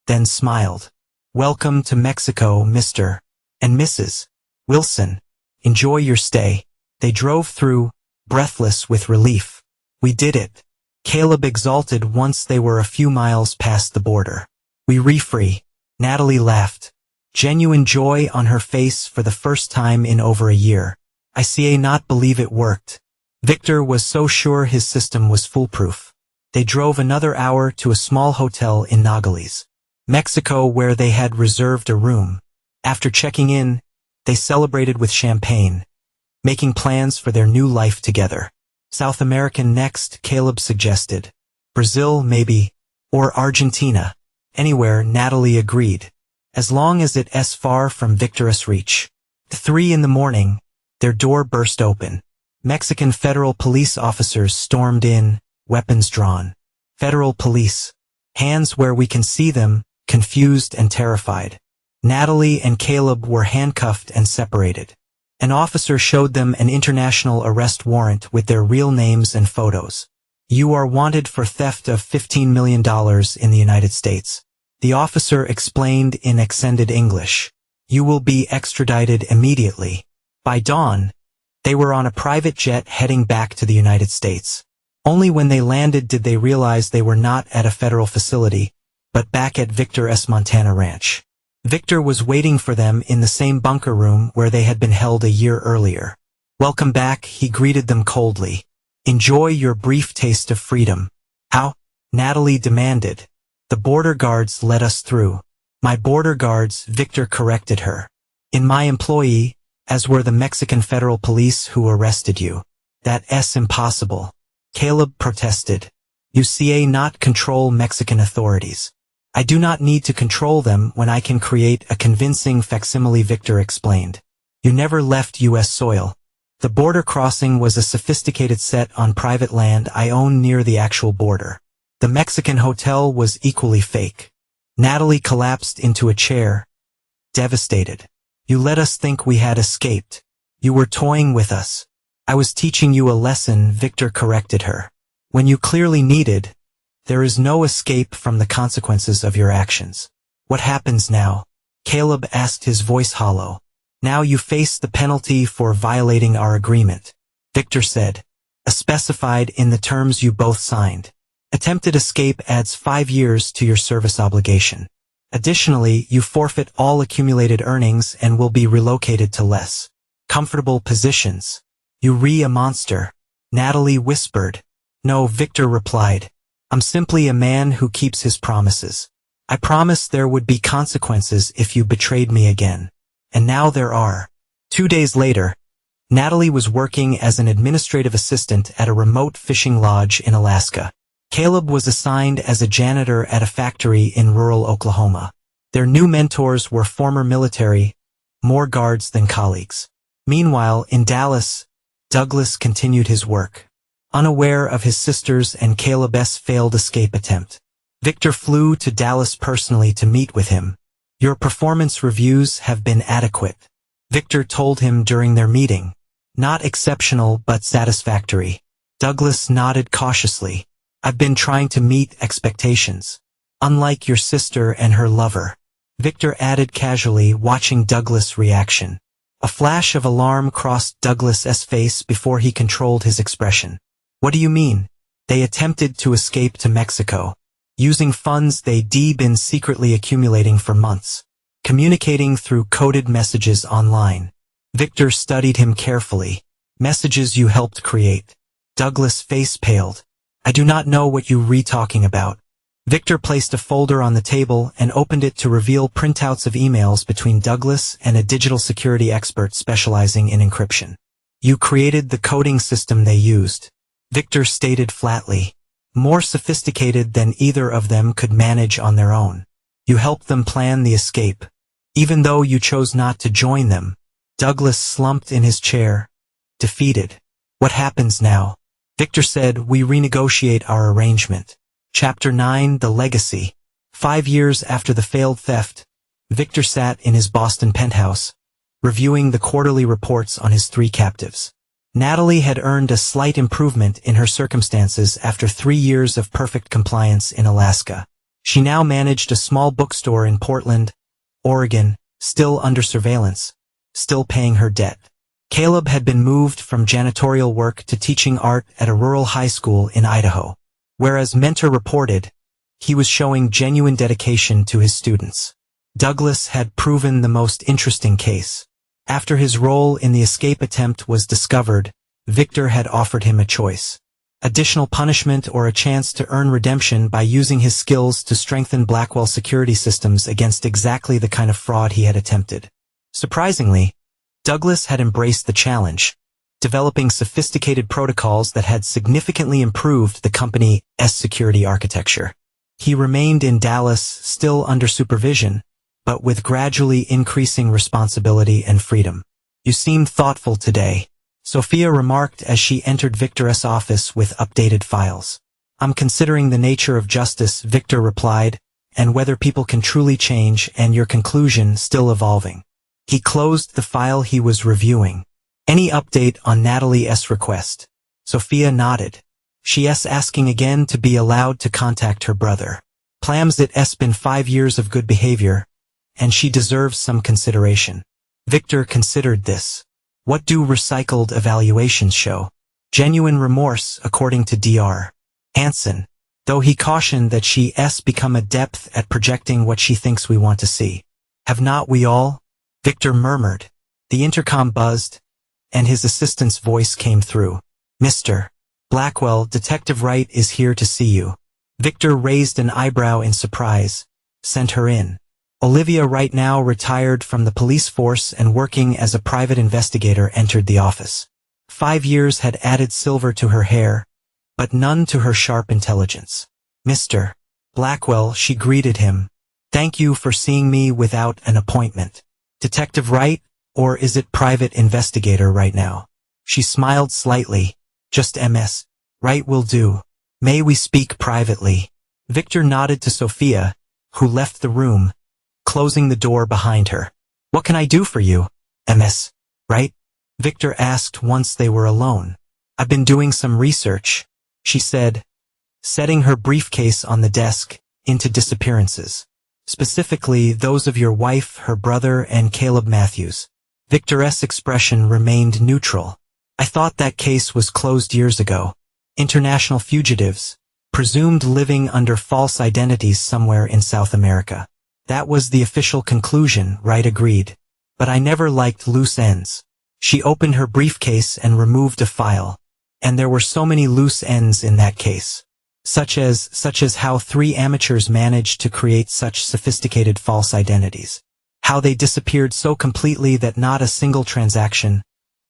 then smiled. Welcome to Mexico, Mr. and Mrs. Wilson. Enjoy your stay. They drove through, breathless with relief. We did it. Caleb exulted once they were a few miles past the border. We re-free. Natalie laughed. Genuine joy on her face for the first time in over a year. I not believe it worked. Victor was so sure his system was foolproof. They drove another hour to a small hotel in Nogales, Mexico, where they had reserved a room. After checking in, they celebrated with champagne, making plans for their new life together. South American next, Caleb suggested. Brazil, maybe, or Argentina. Anywhere, Natalie agreed. As long as it's far from Victor's reach. 3 a.m, their door burst open. Mexican federal police officers stormed in, weapons drawn. Federal police. Hands where we can see them, confused and terrified. Natalie and Caleb were handcuffed and separated. An officer showed them an international arrest warrant with their real names and photos. You are wanted for theft of $15 million in the United States. The officer explained in accented English. You will be extradited immediately. By dawn, they were on a private jet heading back to the United States. Only when they landed did they realize they were not at a federal facility, but back at Victor's Montana ranch. Victor was waiting for them in the same bunker room where they had been held a year earlier. Welcome back, he greeted them coldly. Enjoy your brief taste of freedom. How? Natalie demanded. The border guards let us through. My border guards, Victor corrected her. In my employee, as were the Mexican federal police who arrested you. That's impossible. Caleb protested. You not control Mexican authorities. I do not need to control them when I can create a convincing facsimile, Victor explained. You never left U.S. soil. The border crossing was a sophisticated set on private land I own near the actual border. The Mexican hotel was equally fake. Natalie collapsed into a chair, devastated. You let us think we had escaped. You were toying with us. I was teaching you a lesson, Victor corrected her. When you clearly needed, there is no escape from the consequences of your actions. What happens now? Caleb asked, his voice hollow. Now you face the penalty for violating our agreement. Victor said. As specified in the terms you both signed. Attempted escape adds 5 years to your service obligation. Additionally, you forfeit all accumulated earnings and will be relocated to less comfortable positions. You a monster. Natalie whispered. No, Victor replied. I'm simply a man who keeps his promises. I promised there would be consequences if you betrayed me again. And now there are. 2 days later, Natalie was working as an administrative assistant at a remote fishing lodge in Alaska. Caleb was assigned as a janitor at a factory in rural Oklahoma. Their new mentors were former military, more guards than colleagues. Meanwhile, in Dallas, Douglas continued his work, unaware of his sister's and Caleb's failed escape attempt. Victor flew to Dallas personally to meet with him. Your performance reviews have been adequate, Victor told him during their meeting. Not exceptional but satisfactory. Douglas nodded cautiously. I've been trying to meet expectations. Unlike your sister and her lover. Victor added casually, watching Douglas' reaction. A flash of alarm crossed Douglas's face before he controlled his expression. What do you mean? They attempted to escape to Mexico, using funds they'd been secretly accumulating for months, communicating through coded messages online. Victor studied him carefully. Messages you helped create. Douglas' face paled. I do not know what you talking about. Victor placed a folder on the table and opened it to reveal printouts of emails between Douglas and a digital security expert specializing in encryption. You created the coding system they used, Victor stated flatly. More sophisticated than either of them could manage on their own. You helped them plan the escape. Even though you chose not to join them. Douglas slumped in his chair, defeated. What happens now? Victor said, we renegotiate our arrangement. Chapter 9, The Legacy. 5 years after the failed theft, Victor sat in his Boston penthouse, reviewing the quarterly reports on his 3 captives. Natalie had earned a slight improvement in her circumstances after 3 years of perfect compliance in Alaska. She now managed a small bookstore in Portland, Oregon, still under surveillance, still paying her debt. Caleb had been moved from janitorial work to teaching art at a rural high school in Idaho. Whereas Mentor reported, he was showing genuine dedication to his students. Douglas had proven the most interesting case. After his role in the escape attempt was discovered, Victor had offered him a choice. Additional punishment or a chance to earn redemption by using his skills to strengthen Blackwell security systems against exactly the kind of fraud he had attempted. Surprisingly, Douglas had embraced the challenge, developing sophisticated protocols that had significantly improved the company's security architecture. He remained in Dallas, still under supervision, but with gradually increasing responsibility and freedom. You seemed thoughtful today, Sophia remarked as she entered Victor's office with updated files. I'm considering the nature of justice, Victor replied, and whether people can truly change, and your conclusion still evolving. He closed the file he was reviewing. Any update on Natalie's request? Sophia nodded. She's asking again to be allowed to contact her brother. Claims it's been 5 years of good behavior, and she deserves some consideration. Victor considered this. What do recycled evaluations show? Genuine remorse, according to Dr. Hansen, though he cautioned that she's become adept at projecting what she thinks we want to see. Have not we all? Victor murmured. The intercom buzzed, and his assistant's voice came through. Mr. Blackwell, Detective Wright is here to see you. Victor raised an eyebrow in surprise. Sent her in. Olivia, right now retired from the police force and working as a private investigator, entered the office. 5 years had added silver to her hair, but none to her sharp intelligence. Mr. Blackwell, she greeted him. Thank you for seeing me without an appointment. Detective Wright, or is it private investigator right now? She smiled slightly. Just MS. Wright will do. May we speak privately? Victor nodded to Sophia, who left the room, closing the door behind her. What can I do for you, MS? Right? Victor asked once they were alone. I've been doing some research, she said, setting her briefcase on the desk, into disappearances. Specifically those of your wife, her brother, and Caleb Matthews. Victor's expression remained neutral. I thought that case was closed years ago. International fugitives, presumed living under false identities somewhere in South America. That was the official conclusion, Wright agreed. But I never liked loose ends. She opened her briefcase and removed a file. And there were so many loose ends in that case. Such as how 3 amateurs managed to create such sophisticated false identities. How they disappeared so completely that not a single transaction,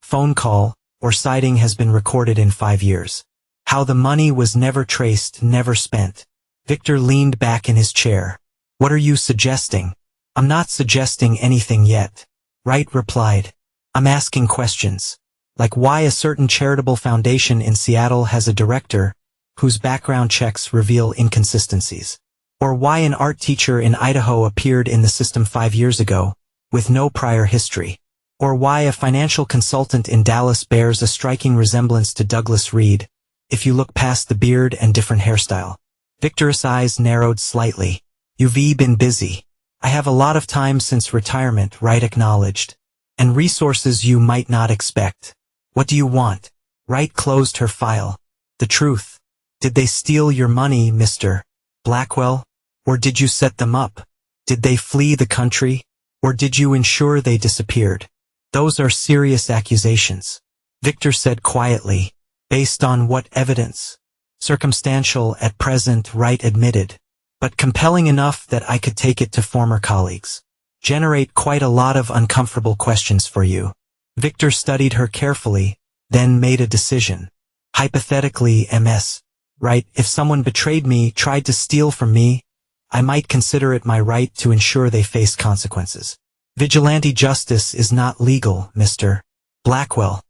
phone call, or sighting has been recorded in 5 years. How the money was never traced, never spent. Victor leaned back in his chair. What are you suggesting? I'm not suggesting anything yet. Wright replied. I'm asking questions. Like why a certain charitable foundation in Seattle has a director whose background checks reveal inconsistencies. Or why an art teacher in Idaho appeared in the system 5 years ago, with no prior history. Or why a financial consultant in Dallas bears a striking resemblance to Douglas Reed, if you look past the beard and different hairstyle. Victor's eyes narrowed slightly. You've been busy. I have a lot of time since retirement, Wright acknowledged. And resources you might not expect. What do you want? Wright closed her file. The truth. Did they steal your money, Mr. Blackwell? Or did you set them up? Did they flee the country? Or did you ensure they disappeared? Those are serious accusations. Victor said quietly. Based on what evidence? Circumstantial at present, Wright admitted, but compelling enough that I could take it to former colleagues. Generate quite a lot of uncomfortable questions for you. Victor studied her carefully, then made a decision. Hypothetically, Ms. Wright, if someone betrayed me, tried to steal from me, I might consider it my right to ensure they face consequences. Vigilante justice is not legal, Mr. Blackwell.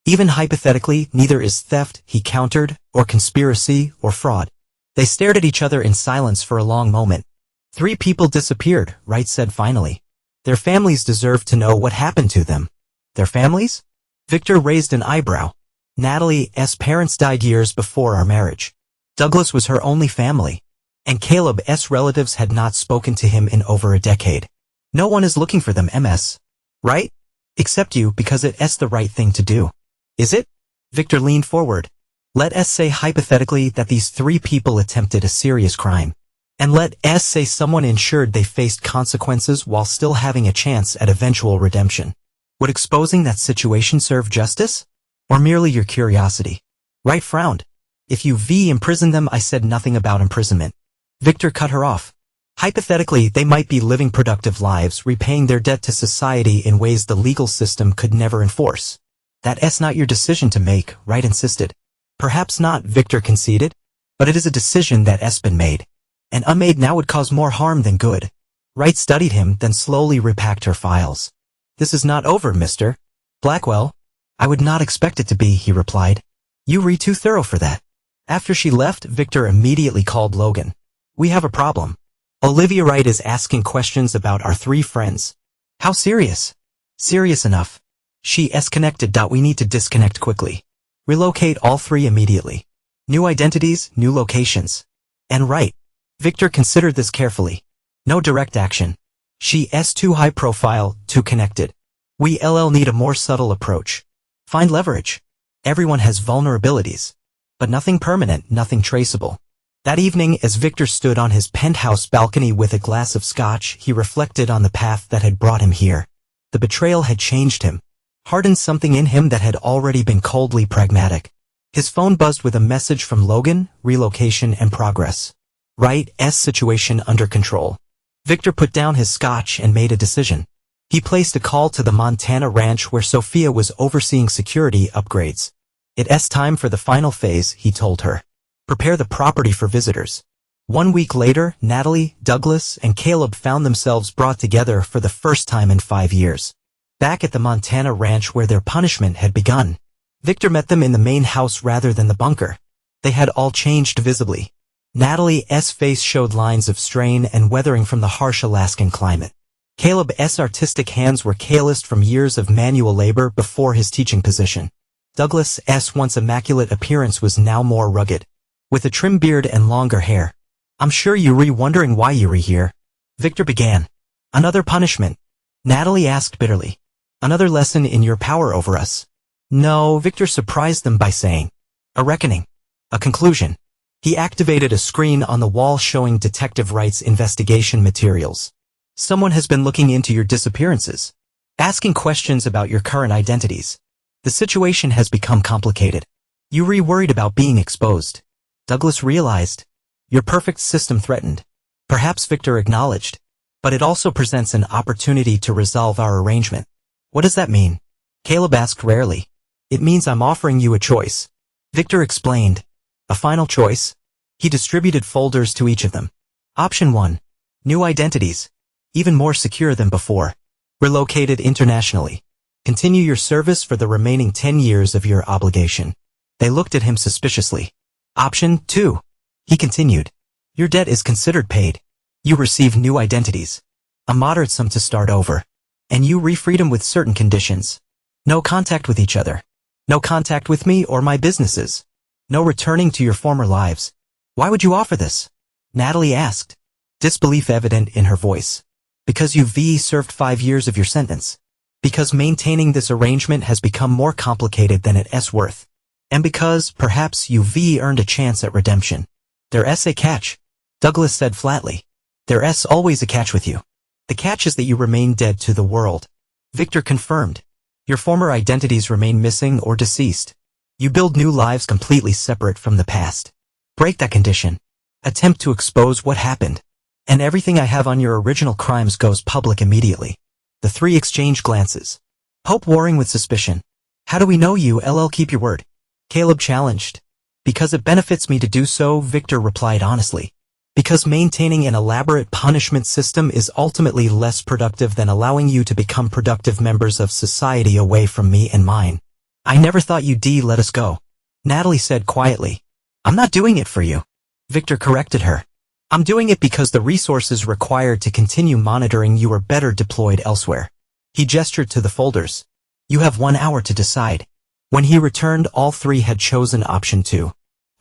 Even hypothetically, neither is theft, he countered, or conspiracy, or fraud. They stared at each other in silence for a long moment. 3 people disappeared, Wright said finally. Their families deserve to know what happened to them. Their families? Victor raised an eyebrow. Natalie's parents died years before our marriage. Douglas was her only family. And Caleb's relatives had not spoken to him in over a decade. No one is looking for them, Ms. Right? Except you, because it's the right thing to do. Is it? Victor leaned forward. Let us say hypothetically that these 3 people attempted a serious crime. And let us say someone ensured they faced consequences while still having a chance at eventual redemption. Would exposing that situation serve justice? Or merely your curiosity? Wright frowned. If you imprisoned them, I said nothing about imprisonment. Victor cut her off. Hypothetically, they might be living productive lives, repaying their debt to society in ways the legal system could never enforce. That's not your decision to make, Wright insisted. Perhaps not, Victor conceded. But it is a decision that's been made. And unmade now would cause more harm than good. Wright studied him, then slowly repacked her files. This is not over, Mr. Blackwell. I would not expect it to be, he replied. You read too thorough for that. After she left, Victor immediately called Logan. We have a problem. Olivia Wright is asking questions about our 3 friends. How serious? Serious enough. She's connected. We need to disconnect quickly. Relocate all 3 immediately. New identities, new locations. And Wright. Victor considered this carefully. No direct action. She's too high profile, too connected. We need a more subtle approach. Find leverage. Everyone has vulnerabilities. But nothing permanent, nothing traceable. That evening, as Victor stood on his penthouse balcony with a glass of scotch, he reflected on the path that had brought him here. The betrayal had changed him, hardened something in him that had already been coldly pragmatic. His phone buzzed with a message from Logan, relocation and progress. Wright's situation under control. Victor put down his scotch and made a decision. He placed a call to the Montana ranch where Sophia was overseeing security upgrades. It's time for the final phase, he told her. Prepare the property for visitors. 1 week later, Natalie, Douglas, and Caleb found themselves brought together for the first time in 5 years. Back at the Montana ranch where their punishment had begun. Victor met them in the main house rather than the bunker. They had all changed visibly. Natalie's face showed lines of strain and weathering from the harsh Alaskan climate. Caleb's artistic hands were calloused from years of manual labor before his teaching position. Douglas's once immaculate appearance was now more rugged, with a trim beard and longer hair. I'm sure you're wondering why you're here. Victor began. Another punishment? Natalie asked bitterly. Another lesson in your power over us? No, Victor surprised them by saying. A reckoning. A conclusion. He activated a screen on the wall showing Detective Wright's investigation materials. Someone has been looking into your disappearances, asking questions about your current identities. The situation has become complicated. You worried about being exposed. Douglas realized. Your perfect system threatened. Perhaps Victor acknowledged. But it also presents an opportunity to resolve our arrangement. What does that mean? Caleb asked rarely. It means I'm offering you a choice. Victor explained. A final choice? He distributed folders to each of them. Option 1. New identities. Even more secure than before. Relocated internationally. Continue your service for the remaining 10 years of your obligation. They looked at him suspiciously. Option 2. He continued. Your debt is considered paid. You receive new identities. A moderate sum to start over. And you freedom with certain conditions. No contact with each other. No contact with me or my businesses. No returning to your former lives. Why would you offer this? Natalie asked. Disbelief evident in her voice. Because you served 5 years of your sentence. Because maintaining this arrangement has become more complicated than it's worth. And because, perhaps, you earned a chance at redemption. There's a catch, Douglas said flatly. There's always a catch with you. The catch is that you remain dead to the world. Victor confirmed. Your former identities remain missing or deceased. You build new lives completely separate from the past. Break that condition. Attempt to expose what happened. And everything I have on your original crimes goes public immediately. The three exchange glances. Hope warring with suspicion. How do we know you? Keep your word. Caleb challenged. Because it benefits me to do so, Victor replied honestly. Because maintaining an elaborate punishment system is ultimately less productive than allowing you to become productive members of society away from me and mine. I never thought you'd let us go. Natalie said quietly. I'm not doing it for you. Victor corrected her. I'm doing it because the resources required to continue monitoring you are better deployed elsewhere. He gestured to the folders. You have 1 hour to decide. When he returned, all three had chosen option 2.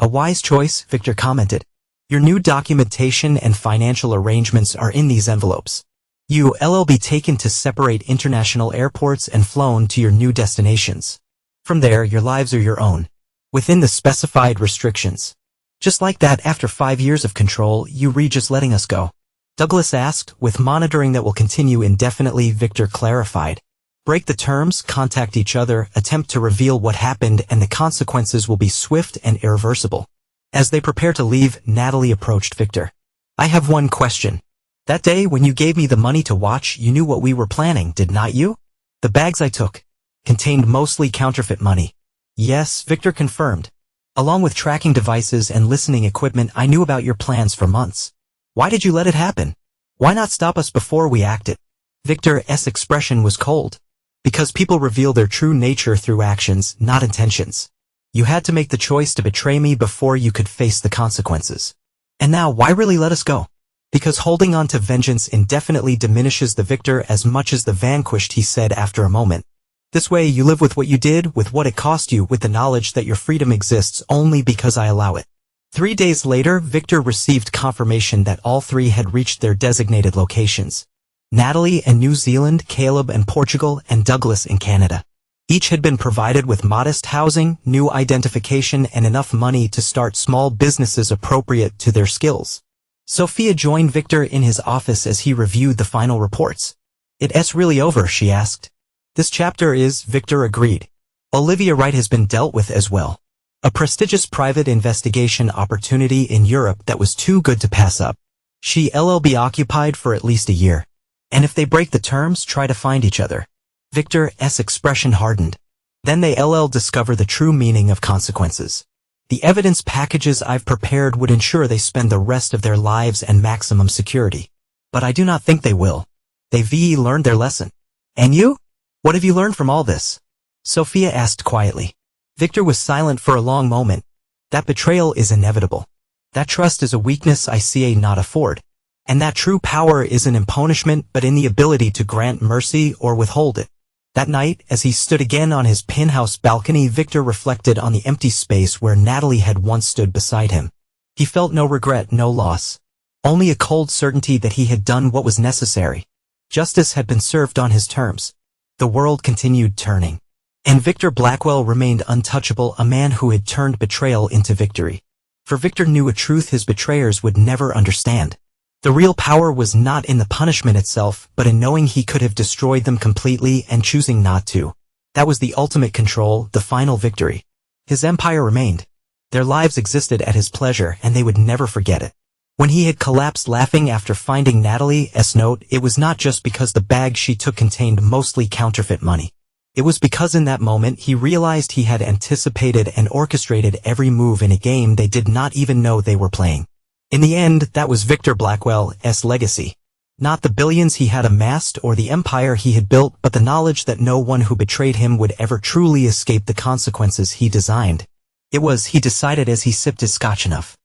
A wise choice, Victor commented. Your new documentation and financial arrangements are in these envelopes. You'll be taken to separate international airports and flown to your new destinations. From there, your lives are your own, within the specified restrictions. Just like that, after 5 years of control, you just letting us go? Douglas asked. With monitoring that will continue indefinitely, Victor clarified. Break the terms, contact each other, attempt to reveal what happened, and the consequences will be swift and irreversible. As they prepare to leave, Natalie approached Victor. I have one question. That day when you gave me the money to watch, you knew what we were planning, did not you? The bags I took contained mostly counterfeit money. Yes, Victor confirmed. Along with tracking devices and listening equipment, I knew about your plans for months. Why did you let it happen? Why not stop us before we acted? Victor's expression was cold. Because people reveal their true nature through actions, not intentions. You had to make the choice to betray me before you could face the consequences. And now, why really let us go? Because holding on to vengeance indefinitely diminishes the victor as much as the vanquished, he said after a moment. This way you live with what you did, with what it cost you, with the knowledge that your freedom exists only because I allow it. 3 days later, Victor received confirmation that all three had reached their designated locations. Natalie in New Zealand, Caleb in Portugal, and Douglas in Canada. Each had been provided with modest housing, new identification, and enough money to start small businesses appropriate to their skills. Sophia joined Victor in his office as he reviewed the final reports. It's really over, she asked. This chapter is, Victor agreed. Olivia Wright has been dealt with as well. A prestigious private investigation opportunity in Europe that was too good to pass up. She'll be occupied for at least a year. And if they break the terms, try to find each other. Victor's expression hardened. Then they'll discover the true meaning of consequences. The evidence packages I've prepared would ensure they spend the rest of their lives in maximum security. But I do not think they will. They've learned their lesson. And you? What have you learned from all this? Sophia asked quietly. Victor was silent for a long moment. That betrayal is inevitable. That trust is a weakness I see not afford. And that true power isn't in punishment but in the ability to grant mercy or withhold it. That night, as he stood again on his penthouse balcony, Victor reflected on the empty space where Natalie had once stood beside him. He felt no regret, no loss. Only a cold certainty that he had done what was necessary. Justice had been served on his terms. The world continued turning. And Victor Blackwell remained untouchable, a man who had turned betrayal into victory. For Victor knew a truth his betrayers would never understand. The real power was not in the punishment itself, but in knowing he could have destroyed them completely and choosing not to. That was the ultimate control, the final victory. His empire remained. Their lives existed at his pleasure, and they would never forget it. When he had collapsed laughing after finding Natalie's note, it was not just because the bag she took contained mostly counterfeit money. It was because in that moment he realized he had anticipated and orchestrated every move in a game they did not even know they were playing. In the end, that was Victor Blackwell's legacy. Not the billions he had amassed or the empire he had built, but the knowledge that no one who betrayed him would ever truly escape the consequences he designed. It was, he decided as he sipped his scotch, enough.